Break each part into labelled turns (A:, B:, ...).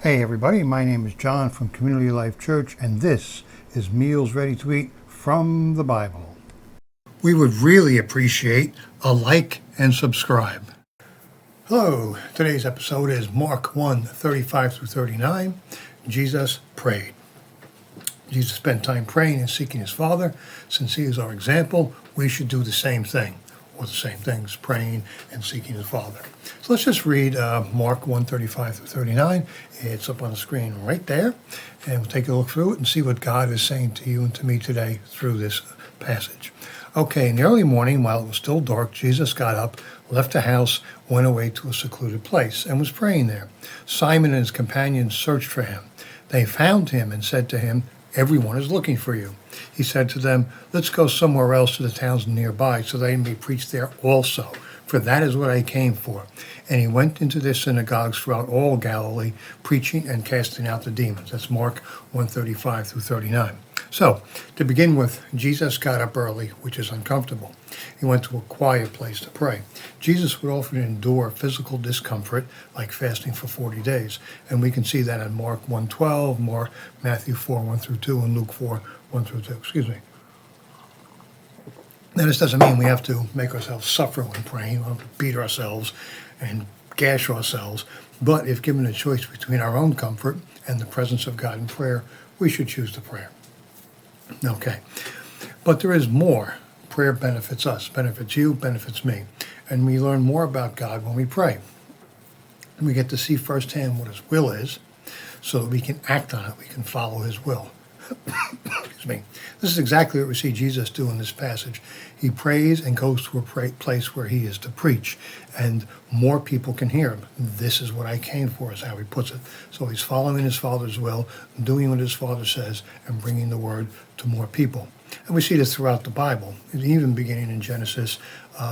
A: Hey everybody, my name is John from Community Life Church, and this is Meals Ready to Eat from the Bible. We would really appreciate a like and subscribe. Hello, today's episode is Mark 1:35 through 39. Jesus prayed. Jesus spent time praying and seeking his Father. Since he is our example, we should do the same thing, or the same things, praying and seeking his Father. So let's just read Mark 1:35 through 39. It's up on the screen right there, and we'll take a look through it and see what God is saying to you and to me today through this passage. Okay, in the early morning, while it was still dark, Jesus got up, left the house, went away to a secluded place, and was praying there. Simon and his companions searched for him. They found him and said to him, "Everyone is looking for you." He said to them, "Let's go somewhere else to the towns nearby, so they may preach there also, for that is what I came for." And he went into their synagogues throughout all Galilee, preaching and casting out the demons. That's Mark 1:35 through 39. So, to begin with, Jesus got up early, which is uncomfortable. He went to a quiet place to pray. Jesus would often endure physical discomfort, like fasting for 40 days. And we can see that in Mark 1:12, Matthew 4:1 through 2, and Luke 4:1 through 2. Now, this doesn't mean we have to make ourselves suffer when praying. We don't have to beat ourselves and gash ourselves. But if given a choice between our own comfort and the presence of God in prayer, we should choose the prayer. Okay. But there is more. Prayer benefits us, benefits you, benefits me. And we learn more about God when we pray. And we get to see firsthand what his will is so that we can act on it. We can follow his will. Excuse me. This is exactly what we see Jesus do in this passage. He prays and goes to a place where he is to preach, and more people can hear him. This is what I came for, is how he puts it. So he's following his Father's will, doing what his Father says, and bringing the word to more people. And we see this throughout the Bible, even beginning in Genesis,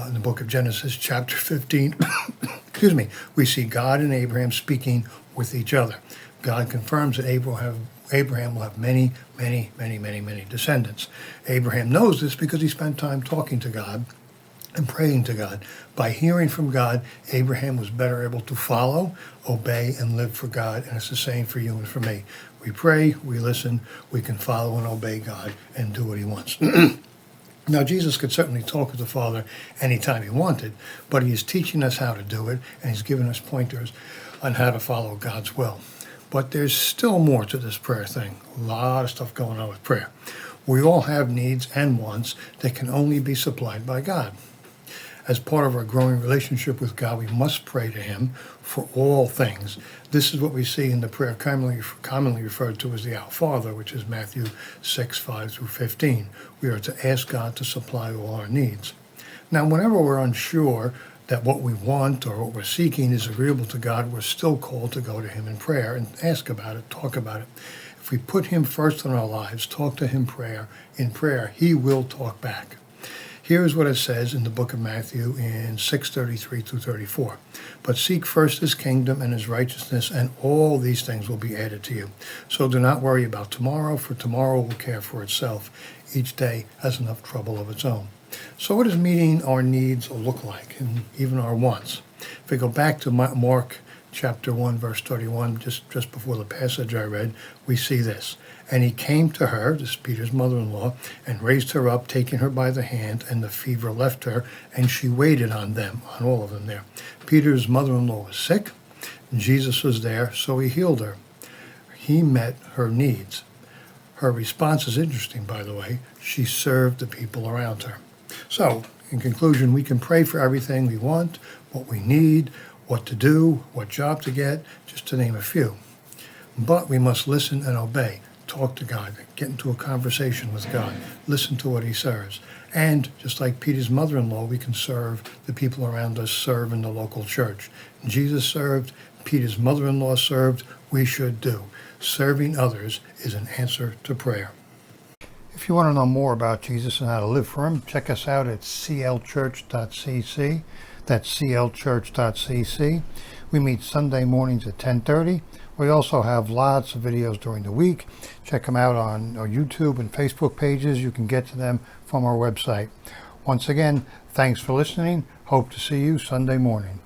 A: in the book of Genesis, chapter 15. Excuse me. We see God and Abraham speaking with each other. God confirms that Abraham will have many, many, many, many, many descendants. Abraham knows this because he spent time talking to God and praying to God. By hearing from God, Abraham was better able to follow, obey, and live for God. And it's the same for you and for me. We pray, we listen, we can follow and obey God and do what he wants. Now, Jesus could certainly talk with the Father anytime he wanted, but he is teaching us how to do it, and he's giving us pointers on how to follow God's will. But there's still more to this prayer thing. A lot of stuff going on with prayer. We all have needs and wants that can only be supplied by God. As part of our growing relationship with God, we must pray to him for all things. This is what we see in the prayer commonly referred to as the Our Father, which is Matthew 6:5 through 15. We are to ask God to supply all our needs. Now, whenever we're unsure that what we want or what we're seeking is agreeable to God, we're still called to go to him in prayer and ask about it, talk about it. If we put him first in our lives, talk to him in prayer, he will talk back. Here's what it says in the book of Matthew in 6:33 through 34. "But seek first his kingdom and his righteousness, and all these things will be added to you. So do not worry about tomorrow, for tomorrow will care for itself. Each day has enough trouble of its own." So what does meeting our needs look like, and even our wants? If we go back to Mark chapter 1, verse 31, just before the passage I read, we see this. "And he came to her," this is Peter's mother-in-law, "and raised her up, taking her by the hand, and the fever left her, and she waited on them," on all of them there. Peter's mother-in-law was sick, and Jesus was there, so he healed her. He met her needs. Her response is interesting, by the way. She served the people around her. So, in conclusion, we can pray for everything we want, what we need, what to do, what job to get, just to name a few. But we must listen and obey, talk to God, get into a conversation with God, listen to what he says. And just like Peter's mother-in-law, we can serve the people around us, serve in the local church. Jesus served, Peter's mother-in-law served, we should do. Serving others is an answer to prayer. If you want to know more about Jesus and how to live for him, check us out at clchurch.cc. That's clchurch.cc. We meet Sunday mornings at 10:30. We also have lots of videos during the week. Check them out on our YouTube and Facebook pages. You can get to them from our website. Once again, thanks for listening. Hope to see you Sunday morning.